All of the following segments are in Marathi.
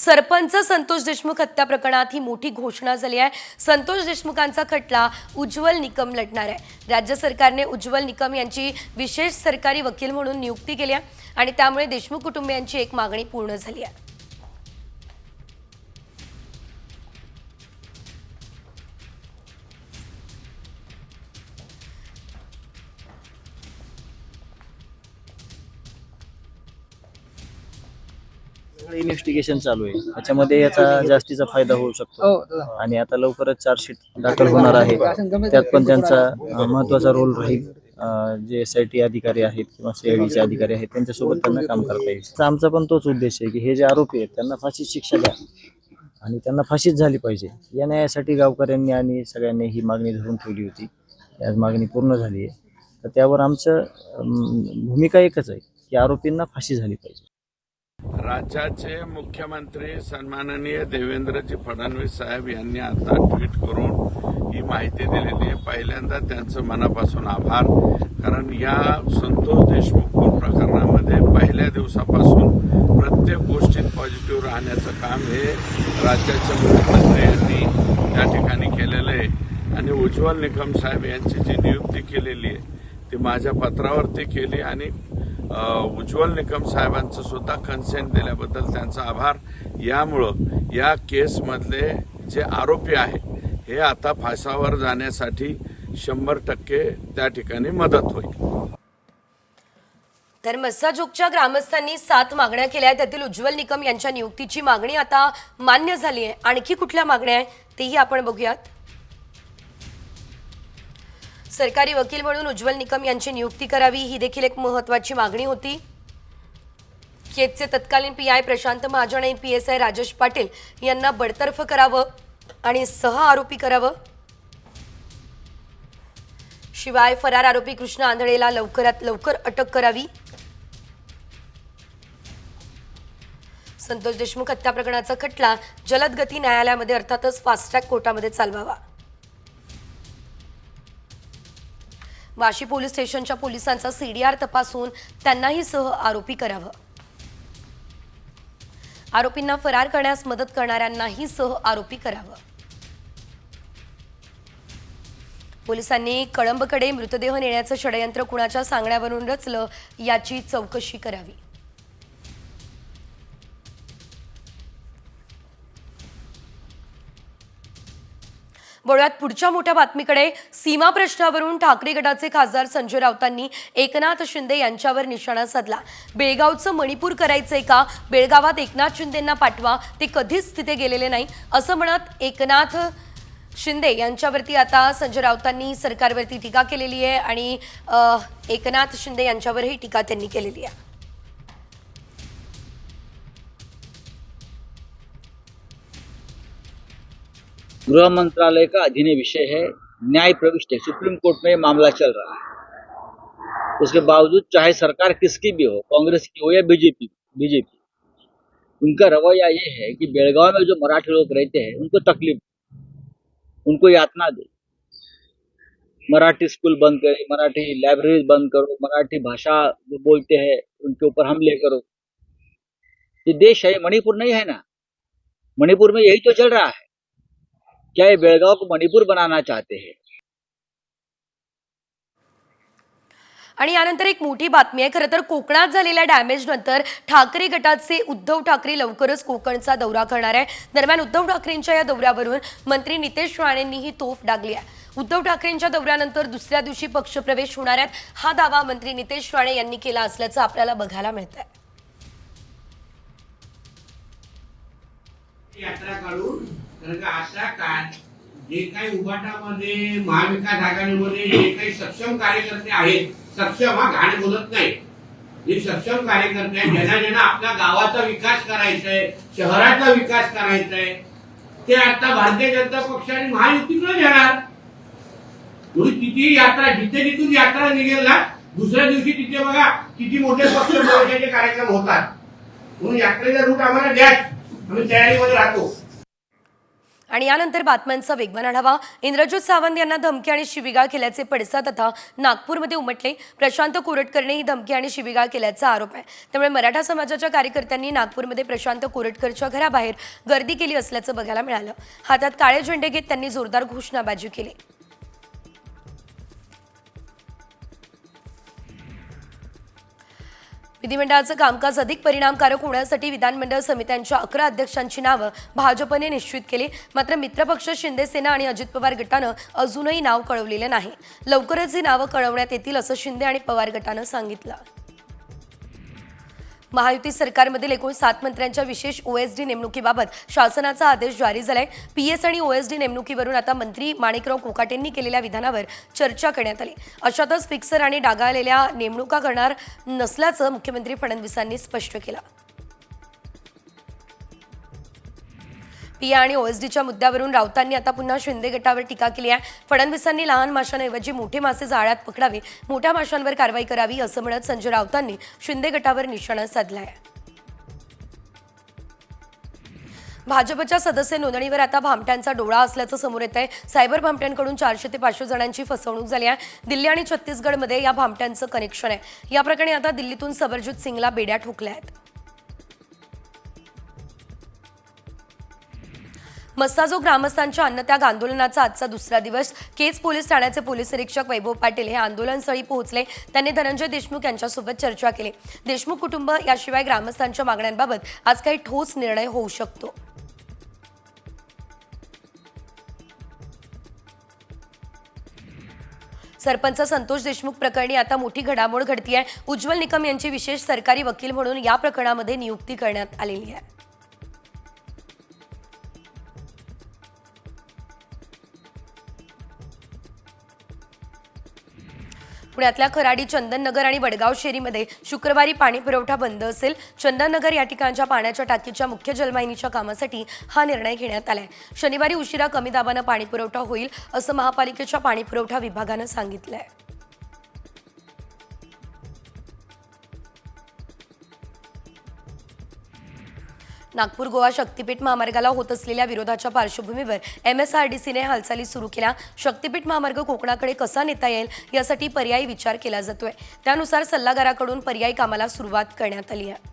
सरपंच संतोष देशमुख हत्या प्रकरणात ही मोठी घोषणा झाली आहे। संतोष देशमुखांचा खटला उज्ज्वल निकम लढणार आहे। राज्य सरकारने उज्ज्वल निकम यांची विशेष सरकारी वकील म्हणून नियुक्ती केली आहे आणि त्यामुळे देशमुख कुटुंबियांची एक मागणी पूर्ण झाली आहे। इन्व्हेस्टिगेशन चालू आहे, त्याच्यामध्ये याचा जास्तीचा फायदा होऊ शकतो आणि आता लवकरच चार्जशीट दाखल होणार आहे। त्यात पण त्यांचा महत्त्वाचा रोल राहील। जे SIT अधिकारी आहेत किंवा CIDचे अधिकारी आहेत त्यांच्यासोबत त्यांना काम करता येईल। आमचा पण तोच उद्देश आहे की हे जे आरोपी आहेत त्यांना फाशी शिक्षा द्या आणि त्यांना फाशीच झाली पाहिजे। या न्यायासाठी गावकऱ्यांनी आणि सगळ्यांनी ही मागणी धरून ठेवली होती। आज मागणी पूर्ण झाली आहे, तर त्यावर आमचं भूमिका एकच आहे की आरोपींना फाशी झाली पाहिजे। राज्याचे मुख्यमंत्री सन्माननीय देवेंद्रजी फडणवीस साहेब यांनी आता ट्विट करून ही माहिती दिलेली आहे। पहिल्यांदा त्यांचं मनापासून आभार, कारण या संतोष देशमुख खून प्रकरणामध्ये पहिल्या दिवसापासून प्रत्येक गोष्टीत पॉझिटिव्ह राहण्याचं काम हे राज्याचे मुख्यमंत्री यांनी त्या ठिकाणी केलेलं आहे आणि उज्ज्वल निकम साहेब यांची जी नियुक्ती केलेली आहे ती माझ्या पत्रावरती केली आणि उज्ज्वल निकम साहेबांचं सुद्धा कन्सेंट दिल्याबद्दल त्यांचा आभार। यामुळं या केसमधले जे आरोपी आहेत हे आता फासावर जाण्यासाठी 100% त्या ठिकाणी मदत होईल। तर मस्साजोगच्या ग्रामस्थांनी 7 मागण्या केल्या आहेत, त्यातील उज्ज्वल निकम यांच्या नियुक्तीची मागणी आता मान्य झाली आहे। आणखी कुठल्या मागण्या आहेत तेही आपण बघूयात। सरकारी वकील म्हणून उज्ज्वल निकम यांची नियुक्ती करावी ही देखील एक महत्त्वाची मागणी होती। केजचे तत्कालीन PI प्रशांत महाजन आणि PSI राजेश पाटील यांना बडतर्फ करावं आणि 6 आरोपी करावं। शिवाय फरार आरोपी कृष्ण आंधळेला लवकरात लवकर अटक करावी। संतोष देशमुख हत्या प्रकरणाचा खटला जलद गती न्यायालयामध्ये अर्थातच फास्ट ट्रॅक कोर्टामध्ये चालवावा। वाशी पोलीस स्टेशनच्या पोलिसांचा CDR तपासून त्यांनाही सह आरोपी करावं। आरोपींना फरार करण्यास मदत करणाऱ्यांनाही सह आरोपी करावं। पोलिसांनी कळंबकडे मृतदेह नेण्याचं षडयंत्र कुणाच्या सांगण्यावरून रचलं याची चौकशी करावी। वळूयात पुढच्या मोठ्या बातमीकडे। सीमा प्रश्नावरून ठाकरे गटाचे खासदार संजय राऊतांनी एकनाथ शिंदे यांच्यावर निशाणा साधला। बेळगावचं मणिपूर करायचंय का? बेळगावात एकनाथ शिंदेंना पाठवा, ते कधीच तिथे गेलेले नाही असं म्हणत एकनाथ शिंदे यांच्यावरती आता संजय राऊतांनी सरकारवरती टीका केलेली आहे आणि एकनाथ शिंदे यांच्यावरही टीका त्यांनी केलेली आहे। गृह मंत्रालय का अधीन विषय है, न्याय प्रविष्ट है, सुप्रीम कोर्ट में मामला चल रहा है। उसके बावजूद चाहे सरकार किसकी भी हो, कांग्रेस की हो या बीजेपी, उनका रवैया ये है कि बेळगाव में जो मराठी लोग रहते हैं उनको तकलीफ, उनको यातना दे। मराठी स्कूल बंद करे, मराठी लाइब्रेरी बंद करो, मराठी भाषा जो बोलते हैं उनके ऊपर हमले करो। ये देश है, मणिपुर नहीं है ना। मणिपुर में यही तो चल रहा है। क्या ये बेळगाव को मणिपुर बनाना चाहते हैं? आणि यानंतर एक मोठी बातमी आहे। खरं तर कोकणात झालेल्या डॅमेज नंतर ठाकरे गटाचे उद्धव ठाकरे लवकरच कोकणचा दौरा करणार आहे। दरम्यान उद्धव ठाकरेंच्या या दौऱ्यावरून मंत्री नितेश राणेंनीही तोफ डागली आहे। उद्धव ठाकरेंच्या दौऱ्यानंतर दुसऱ्या दिवशी पक्षप्रवेश होणार आहेत, हा दावा मंत्री नितेश राणे यांनी केला असल्याचं आपल्याला बघायला मिळतंय। यात्रा काढून कारण आता काय जे काही उभाटामध्ये महाविकास आघाडीमध्ये जे काही सक्षम कार्यकर्ते आहेत, सक्षम हा घाण बोलत नाही, जे सक्षम कार्यकर्ते आहेत ज्यांना आपल्या गावाचा विकास करायचा आहे, शहराचा विकास करायचा आहे, ते आता भारतीय जनता पक्ष आणि महायुतीकडे येणार। तुम्ही किती यात्रा जिथे जिथून यात्रा निघेल ना, दुसऱ्या दिवशी तिथे बघा किती मोठे पक्ष प्रवेशाचे कार्यक्रम होतात। म्हणून यात्रेचा रूट आम्हाला द्या, आम्ही तयारीमध्ये राहतो। आणि यानंतर बातम्यांचा वेगवान आढावा. इंद्रजित सावंत यांना धमकी आणि शिवीगाळ केल्याचे पडसाद आता नागपूरमध्ये उमटले. प्रशांत कोरटकरने ही धमकी आणि शिवीगाळ केल्याचा आरोप आहे. त्यामुळे मराठा समाजाच्या कार्यकर्त्यांनी नागपूरमध्ये प्रशांत कोरटकरच्या घराबाहेर गर्दी केली असल्याचं बघायला मिळालं. हातात काळे झेंडे घेत त्यांनी जोरदार घोषणाबाजी केली. विधिमंडळाचं कामकाज अधिक परिणामकारक होण्यासाठी विधानमंडळ समित्यांच्या 11 अध्यक्षांची नावं भाजपने निश्चित केली. मात्र मित्रपक्ष शिंदेसेना आणि अजित पवार गटानं अजूनही नाव कळवलेलं नाही. लवकरच ही नावं कळवण्यात येतील असं शिंदे आणि पवार गटानं सांगितलं. महायुती सरकारमधील एकूण 7 मंत्र्यांच्या विशेष ओएसडी नेमणुकीबाबत शासनाचा आदेश जारी झालाय. पीएस आणि ओएसडी नेमणुकीवरून आता मंत्री माणिकराव कोकाटेंनी केलेल्या विधानावर चर्चा करण्यात आली. अशातच फिक्सर आणि डागाळलेल्या नेमणुका करणार नसल्याचं मुख्यमंत्री फडणवीसांनी स्पष्ट केलं. पीए आणि ओएसडीच्या मुद्द्यावरून राऊतांनी आता पुन्हा शिंदे गटावर टीका केली आहे. फडणवीसांनी लहान माशांऐवजी मोठे मासे जाळ्यात पकडावे, मोठ्या माशांवर कारवाई करावी असं म्हणत संजय राऊतांनी शिंदे गटावर निशाणा साधलाय. भाजपच्या सदस्य नोंदणीवर आता भामट्यांचा डोळा असल्याचं समोर येत आहे. सायबर भामट्यांकडून 400 ते 500 जणांची फसवणूक झाली आहे. दिल्ली आणि छत्तीसगडमध्ये या भामट्यांचं कनेक्शन आहे. या प्रकरणी आता दिल्लीतून सबरजित सिंगला बेड्या ठोकल्या आहेत. मस्साजो ग्रामस्थांच्या अन्नत्याग आंदोलनाचा आजचा दुसरा दिवस. केज पोलीस ठाण्याचे पोलीस निरीक्षक वैभव पाटील हे आंदोलनस्थळी पोहोचले. त्यांनी धनंजय देशमुख यांच्यासोबत चर्चा केली. देशमुख कुटुंब याशिवाय ग्रामस्थांच्या मागण्यांबाबत आज काही ठोस निर्णय होऊ शकतो. सरपंच संतोष देशमुख प्रकरणी आता मोठी घडामोड घडतीये. उज्ज्वल निकम यांची विशेष सरकारी वकील म्हणून या प्रकरणामध्ये नियुक्ती करण्यात आलेली आहे. पुण्यातल्या खराडी, चंदननगर आणि वडगाव शेरीमध्ये शुक्रवारी पाणी पुरवठा बंद असेल. चंदननगर या ठिकाणच्या पाण्याच्या टाकीच्या मुख्य जलवाहिनीच्या कामासाठी हा निर्णय घेण्यात आलाय. शनिवारी उशिरा कमी दाबानं पाणी पुरवठा होईल असं महापालिकेच्या पाणी पुरवठा विभागानं सांगितलंय. नागपूर गोवा शक्तीपीठ महामार्गाला होत असलेल्या विरोधाच्या पार्श्वभूमीवर MSRDCने हालचाली सुरू केल्या. शक्तीपीठ महामार्ग कोकणाकडे कसा नेता येईल यासाठी पर्यायी विचार केला जातोय. त्यानुसार सल्लागाराकडून पर्यायी कामाला सुरुवात करण्यात आली आहे.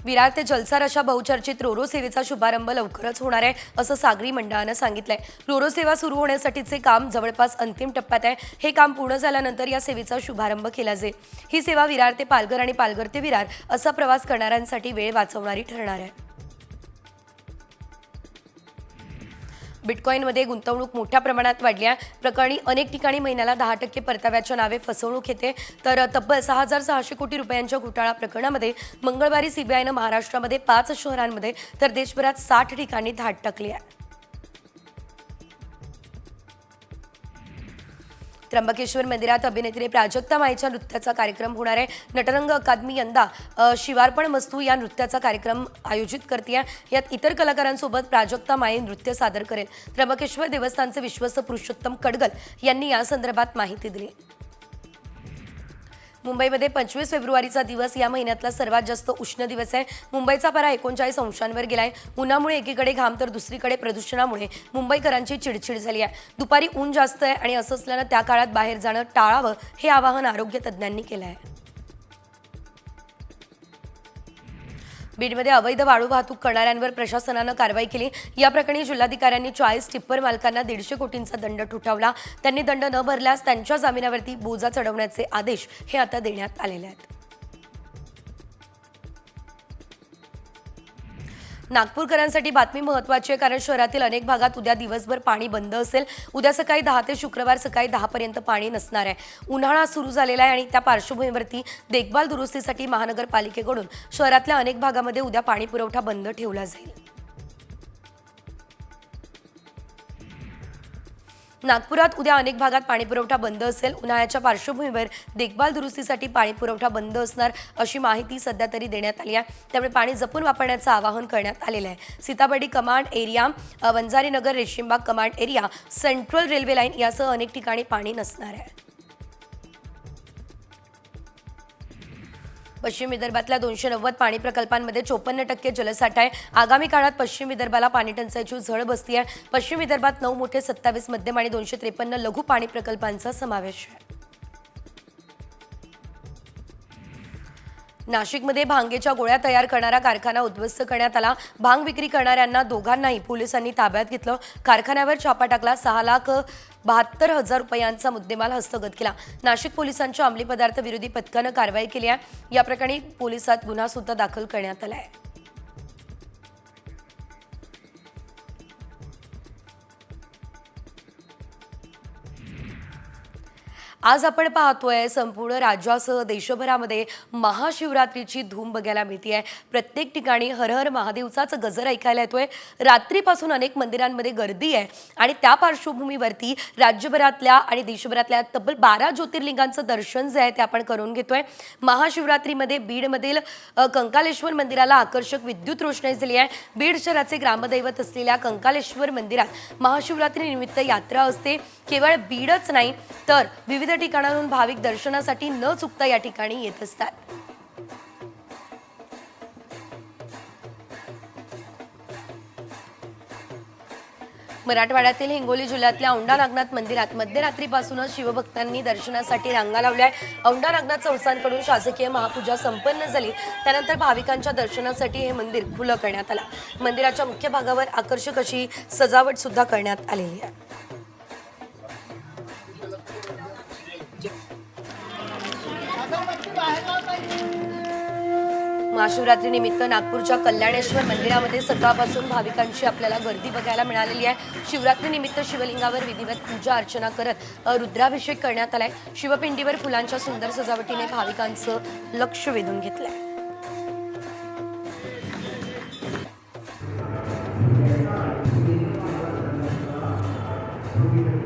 विरार ते जलसार अशा बहुचर्चित रोरो सेवेचा शुभारंभ लवकरच होणार आहे असं सागरी मंडळानं सांगितलंय. रोरो सेवा सुरू होण्यासाठीचे काम जवळपास अंतिम टप्प्यात आहे. हे काम पूर्ण झाल्यानंतर या सेवेचा शुभारंभ केला जाईल. ही सेवा विरार ते पालघर आणि पालघर ते विरार असा प्रवास करणाऱ्यांसाठी वेळ वाचवणारी ठरणार आहे. बिटकॉईनमध्ये गुंतवणूक मोठ्या प्रमाणात वाढली आहे. प्रकरणी अनेक ठिकाणी महिन्याला 10% परताव्याच्या नावे फसवणूक येते. तर तब्बल 6,600 कोटी रुपयांच्या घोटाळा प्रकरणामध्ये मंगळवारी सीबीआयनं महाराष्ट्रामध्ये 5 शहरांमध्ये तर देशभरात 60 ठिकाणी धाड टाकली आहे. त्र्यंबकेश्वर मंदिरात अभिनेत्री प्राजक्ता माईच्या नृत्याचा कार्यक्रम होणार आहे. नटरंग अकादमी यंदा शिवार्पण मस्तू या नृत्याचा कार्यक्रम आयोजित करते. यात इतर कलाकारांसोबत प्राजक्ता माई नृत्य सादर करेल. त्र्यंबकेश्वर देवस्थानचे विश्वस्त पुरुषोत्तम कडगल यांनी या संदर्भात माहिती दिली. मुंबईमध्ये 25 फेब्रुवारीचा दिवस या महिन्यातला सर्वात जास्त उष्ण दिवस आहे. मुंबईचा पारा 39 अंशांवर गेलाय. उन्हामुळे एकीकडे घाम तर दुसरीकडे प्रदूषणामुळे मुंबईकरांची चिडचिड झाली आहे. दुपारी ऊन जास्त आहे आणि असं असल्यानं त्या काळात बाहेर जाणं टाळावं हे आवाहन आरोग्य तज्ज्ञांनी केलं आहे. बीडमध्ये अवैध वाळू वाहतूक करणाऱ्यांवर प्रशासनानं कारवाई केली. या प्रकरणी जिल्हाधिकाऱ्यांनी 40 टिप्पर मालकांना 150 कोटींचा दंड ठोठावला. त्यांनी दंड न भरल्यास त्यांच्या जामिनावरती बोजा चढवण्याचे आदेश हे आता देण्यात आलेले आहेत. नागपूरकरांसाठी बातमी महत्त्वाची आहे, कारण शहरातील अनेक भागात उद्या दिवसभर पाणी बंद असेल. उद्या सकाळी 10 ते शुक्रवार सकाळी 10 पर्यंत पाणी नसणार आहे. उन्हाळा सुरू झालेला आहे आणि त्या पार्श्वभूमीवरती देखभाल दुरुस्तीसाठी महानगरपालिकेकडून शहरातल्या अनेक भागामध्ये उद्या पाणी पुरवठा बंद ठेवला जाईल. नागपुरात उद्या अनेक भागात पाणी पुरवठा बंद असेल. उन्हाळ्याच्या पार्श्वभूमीवर देखभाल दुरुस्तीसाठी पाणी पुरवठा बंद असणार अशी माहिती सध्या तरी देण्यात आली आहे. त्यामुळे पाणी जपून वापरण्याचं आवाहन करण्यात आलेलं आहे. Sitabardi command area, Vanjarinagar, Reshimbagh command area, central railway line यासह अनेक ठिकाणी पाणी नसणार आहे. पश्चिम विदर्भातल्या 290 पाणी प्रकल्पांमध्ये 54% जलसाठा आहे. आगामी काळात पश्चिम विदर्भाला पाणी टंचाईची झळ बसती आहे. पश्चिम विदर्भात 9 मोठे, 27 मध्यम आणि 253 लघु पाणी प्रकल्पांचा समावेश आहे. नाशिकमध्ये भांगेच्या गोळ्या तयार करणारा कारखाना उद्ध्वस्त करण्यात आला. भांग विक्री करणाऱ्यांना दोघांनाही पोलिसांनी ताब्यात घेतलं. कारखान्यावर छापा टाकला. 6,72,000 रुपयांचा मुद्देमाल हस्तगत केला. नाशिक पोलिसांच्या अंमली पदार्थ विरोधी पथकानं कारवाई केली आहे. या प्रकरणी पोलिसात गुन्हा सुद्धा दाखल करण्यात आला आहे. आज आपण पाहतोय संपूर्ण राज्यासह देशभरामध्ये महाशिवरात्रीची धूम बघायला मिळते. प्रत्येक ठिकाणी हर हर महादेवचाच गजर ऐकायला येतोय. रात्रीपासून अनेक मंदिरांमध्ये गर्दी आहे आणि त्या पार्श्वभूमीवरती राज्यभरातल्या आणि देशभरातल्या तब्बल 12 ज्योतिर्लिंगांचं दर्शन जे आहे ते आपण करून घेतोय. महाशिवरात्रीमध्ये बीडमधील कंकालेश्वर मंदिराला आकर्षक विद्युत रोषणाई झाली आहे. बीड शहराचे ग्रामदैवत असलेल्या कंकालेश्वर मंदिरात महाशिवरात्री निमित्त यात्रा असते. केवळ बीडच नाही तर विविध ठिकाणांहून भाविक दर्शनासाठी न चुकता या ठिकाणी येत असतात. मराठवाड्यातील हिंगोली जिल्ह्यातल्या औंढा नागनाथ मंदिरात मध्यरात्रीपासूनच शिवभक्तांनी दर्शनासाठी रांगा लावल्या. औंढा नागनाथ संस्थानकडून शासकीय महापूजा संपन्न झाली. त्यानंतर भाविकांच्या दर्शनासाठी हे मंदिर खुलं करण्यात आलं. मंदिराच्या मुख्य भागावर आकर्षक अशी सजावट सुद्धा करण्यात आलेली आहे. महाशिवरात्री निमित्त नागपूरच्या कल्याणेश्वर मंदिरामध्ये सकाळपासून भाविकांची आपल्याला गर्दी बघायला मिळालेली आहे. शिवरात्री निमित्त शिवलिंगावर विधिवत पूजा अर्चना करत रुद्राभिषेक करण्यात आलाय. शिवपिंडीवर फुलांच्या सुंदर सजावटीने भाविकांचं लक्ष वेधून घेतलंय.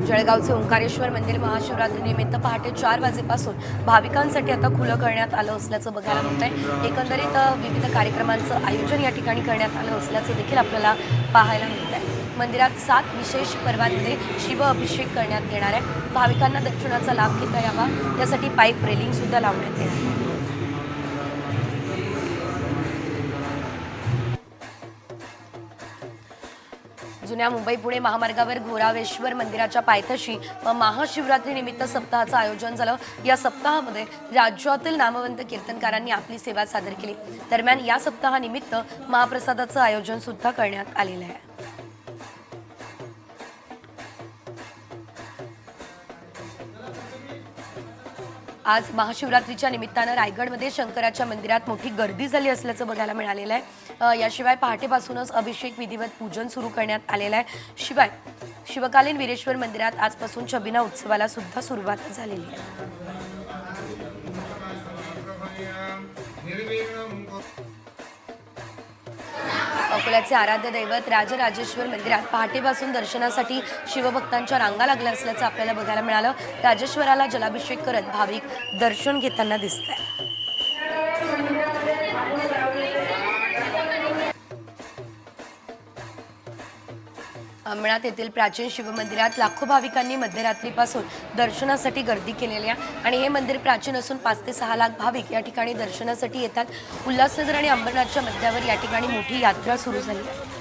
जळगावचे ओंकारेश्वर मंदिर महाशिवरात्री निमित्त पहाटे 4 वाजेपासून भाविकांसाठी आता खुलं करण्यात आलं असल्याचं बघायला मिळतंय. एकंदरीत विविध कार्यक्रमांचं आयोजन या ठिकाणी करण्यात आलं असल्याचं देखील आपल्याला पाहायला मिळतंय. मंदिरात 7 विशेष पर्वांमध्ये शिव अभिषेक करण्यात येणार आहे. भाविकांना दर्शनाचा लाभ घेता यावा यासाठी पाईप रेलिंग सुद्धा लावण्यात येणार आहे. जुन्या मुंबई पुणे महामार्गावर घोरावेश्वर मंदिराच्या पायथ्याशी महाशिवरात्री निमित्त सप्ताहाचं आयोजन झालं. या सप्ताहामध्ये राज्यातील नामवंत कीर्तनकारांनी आपली सेवा सादर केली. दरम्यान या सप्ताहानिमित्त महाप्रसादाचं आयोजन सुद्धा करण्यात आलेलं आहे. आज महाशिवरात्रीच्या निमित्तानं रायगडमध्ये शंकराच्या मंदिरात मोठी गर्दी झाली असल्याचं बघायला मिळालेलं आहे. याशिवाय पहाटेपासूनच अभिषेक विधिवत पूजन सुरू करण्यात आलेलं आहे. शिवाय शिवकालीन वीरेश्वर मंदिरात आजपासून छबिना उत्सवाला सुद्धा सुरुवात झालेली आहे. अकोल्याचे आराध्य दैवत राजराजेश्वर मंदिरात पहाटेपासून दर्शनासाठी शिवभक्तांच्या रांगा लागल्या असल्याचं आपल्याला बघायला मिळालं. राजेश्वराला जलाभिषेक करत भाविक दर्शन घेताना दिसत आहेत. अंबरनाथ येथील प्राचीन शिवमंदिरात लाखो भाविकांनी मध्यरात्रीपासून दर्शनासाठी गर्दी केलेली आहे आणि हे मंदिर प्राचीन असून 5 ते 6 लाख भाविक या ठिकाणी दर्शनासाठी येतात. उल्हासनगर आणि अंबरनाथच्या मध्यावर या ठिकाणी मोठी यात्रा सुरू झाली आहे.